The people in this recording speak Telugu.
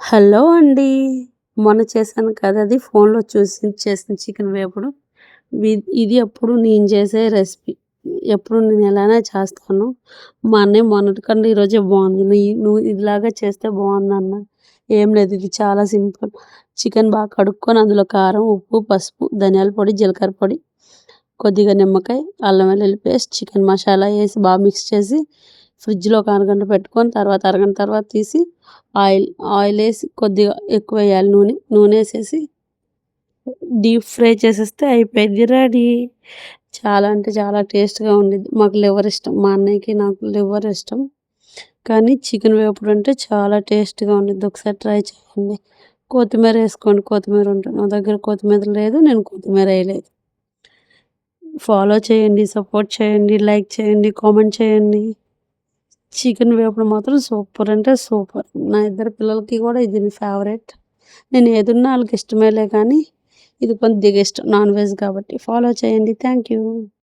హలో అండి. మొన్న చేశాను కదా! అది ఫోన్‌లో చూసి చేసిన చికెన్ వేపుడు. ఇది ఎప్పుడు నేను చేసే రెసిపీ. ఎప్పుడు నేను ఇలానే చేస్తాను. మా అన్నయ్య మొన్నటికన్నా ఈరోజే బావుంది. నువ్వు ఇలాగే చేస్తే బావుందన్న. ఏం లేదు, ఇది చాలా సింపుల్. చికెన్ బాగా కడుక్కొని అందులో కారం, ఉప్పు, పసుపు, ధనియాల పొడి, జీలకర్ర పొడి, కొద్దిగా నిమ్మకాయ, అల్లం వెల్లుల్లి పేస్ట్, చికెన్ మసాలా ఏసి బాగా మిక్స్ చేసి ఫ్రిడ్జ్‌లో ఒక అరగంట పెట్టుకొని అరగంట తర్వాత తీసి ఆయిలేసి కొద్దిగా ఎక్కువేయాలి నూనె. నూనేసేసి డీప్ ఫ్రై చేసేస్తే అయిపోయిద్ది రెడీ. చాలా అంటే చాలా టేస్ట్‌గా ఉండిద్ది. మాకు లివర్ ఇష్టం. మా అన్నయ్యకి, నాకు లివర్ ఇష్టం. కానీ చికెన్ వేపుడు అంటే చాలా టేస్ట్‌గా ఉండిద్ది. ఒకసారి ట్రై చేయండి. కొత్తిమీర ఏసుకోండి. కొత్తిమీర ఉంటే, నా దగ్గర కొత్తిమీర లేదు. నేను కొత్తిమీర ఏయలేదు. ఫాలో చేయండి, సపోర్ట్ చేయండి, లైక్ చేయండి, కామెంట్ చేయండి. చికెన్ వేపుడు మాత్రం సూపర్ అంటే సూపర్. నా ఇద్దరు పిల్లలకి కూడా ఇది ఫేవరెట్. నేను ఏదున్నా ఆళ్ళకి ఇష్టమేలే కానీ ఇది కొద్దిగా ఇష్టం నాన్ వెజ్ కాబట్టి. ఫాలో చేయండి. Thank you.